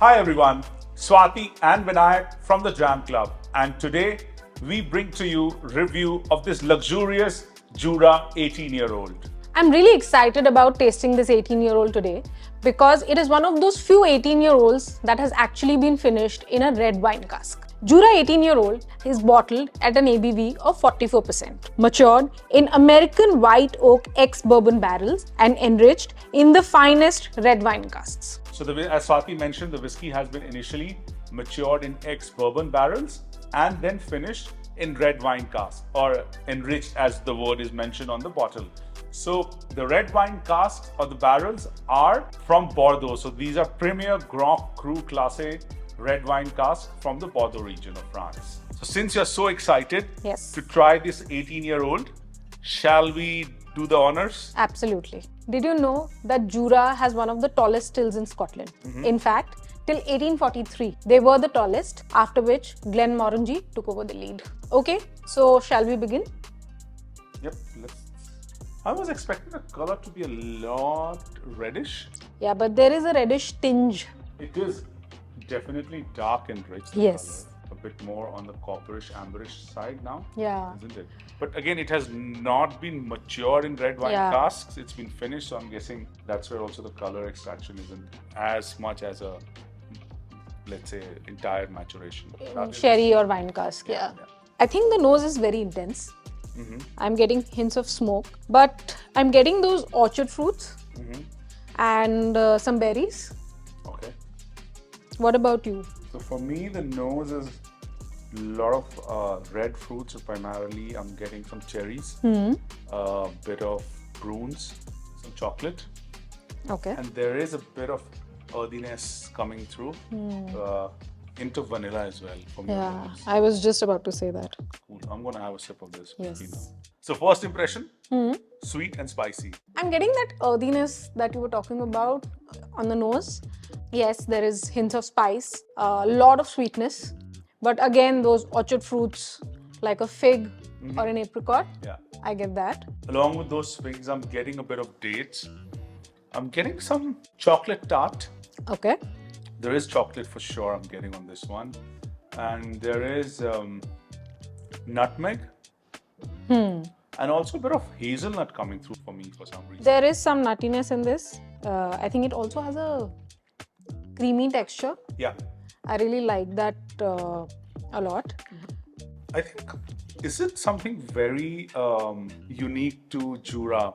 Hi everyone, Swati and Vinayak from the Dram Club, and today we bring to you review of this luxurious Jura 18-year-old. I'm really excited about tasting this 18-year-old today because it is one of those few 18-year-olds that has actually been finished in a red wine cask. Jura 18-year-old is bottled at an ABV of 44%, matured in American white oak ex-bourbon barrels and enriched in the finest red wine casks. So as Swati mentioned, the whiskey has been initially matured in ex-bourbon barrels and then finished in red wine cask, or enriched as the word is mentioned on the bottle. So the red wine casks or the barrels are from Bordeaux. So these are Premier Grand Cru Classé red wine casks from the Bordeaux region of France. So since you're so excited to try this 18-year-old, shall we do the honors? Absolutely. Did you know that Jura has one of the tallest stills in Scotland? In fact, till 1843, they were the tallest, after which Glenmorangie took over the lead. Okay, so shall we begin? Yep, I was expecting the color to be a lot reddish. Yeah, but there is a reddish tinge. It is definitely dark and rich. Yes. Color. A bit more on the copperish, amberish side now. Yeah. Isn't it? But again, it has not been matured in red wine casks. It's been finished, so I'm guessing that's where also the color extraction isn't as much as a, let's say, entire maturation. Sherry or wine cask, yeah. I think the nose is very intense. I'm getting hints of smoke, but I'm getting those orchard fruits and some berries. Okay. What about you? So for me, the nose is a lot of red fruits. So primarily, I'm getting some cherries, a bit of prunes, some chocolate. Okay. And there is a bit of earthiness coming through into vanilla as well for me. Yeah, I was just about to say that. Cool. I'm going to have a sip of this. Yes. So first impression, sweet and spicy. I'm getting that earthiness that you were talking about on the nose. Yes, there is hints of spice, a lot of sweetness, but again, those orchard fruits like a fig or an apricot, I get that. Along with those figs, I'm getting a bit of dates. I'm getting some chocolate tart. Okay. There is chocolate for sure I'm getting on this one. And there is nutmeg. And also a bit of hazelnut coming through for me for some reason. There is some nuttiness in this. I think it also has a creamy texture. Yeah. I really like that a lot. I think, is it something very unique to Jura?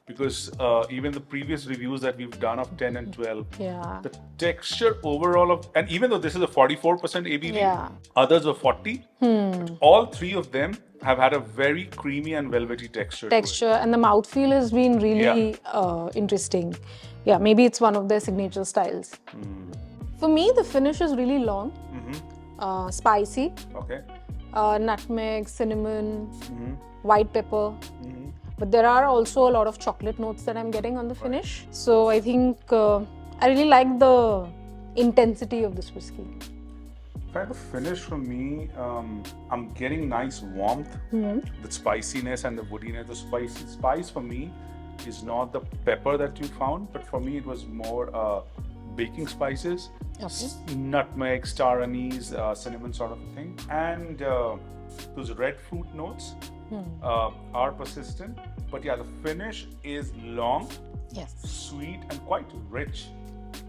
Because even the previous reviews that we've done of 10 and 12, the texture overall of, and even though this is a 44% ABV, others were 40, but all three of them have had a very creamy and velvety texture. And the mouthfeel has been really interesting. Yeah, maybe it's one of their signature styles. For me, the finish is really long, spicy, nutmeg, cinnamon, white pepper. But there are also a lot of chocolate notes that I'm getting on the finish. So I think I really like the intensity of this whiskey. Kind of finish for me, I'm getting nice warmth, the spiciness and the woodiness. The spice for me is not the pepper that you found, but for me it was more baking spices, nutmeg, star anise, cinnamon sort of a thing. And those red fruit notes are persistent. But yeah, the finish is long, sweet and quite rich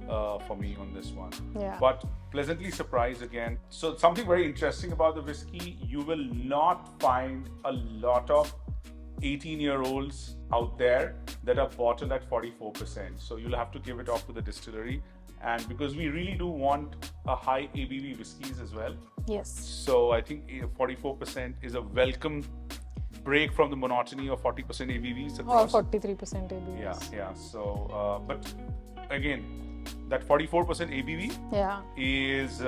for me on this one. But pleasantly surprised again. So something very interesting about the whiskey, you will not find a lot of 18-year-olds out there that are bottled at 44%. So you'll have to give it off to the distillery. And because we really do want a high ABV whiskeys as well. So I think 44% is a welcome break from the monotony of 40% ABVs across. Or 43% ABVs. Yeah. So, but again, that 44% ABV is,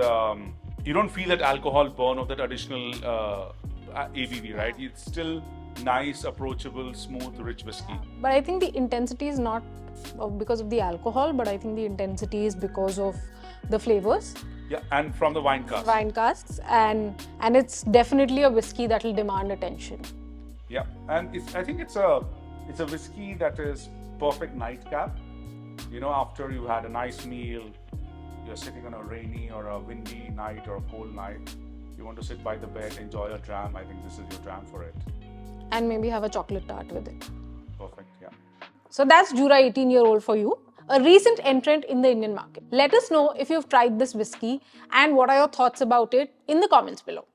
you don't feel that alcohol burn of that additional ABV, right? It's still nice, approachable, smooth, rich whiskey. But I think the intensity is not because of the alcohol, but I think the intensity is because of the flavors. Yeah, and from the wine casks. Wine casks, and it's definitely a whiskey that will demand attention. Yeah, and I think it's a whiskey that is perfect nightcap. You know, after you had a nice meal, you're sitting on a rainy or a windy night or a cold night, you want to sit by the bed, enjoy a dram, I think this is your dram for it. And maybe have a chocolate tart with it. Perfect, yeah. So that's Jura 18-year-old for you, a recent entrant in the Indian market. Let us know if you've tried this whiskey and what are your thoughts about it in the comments below.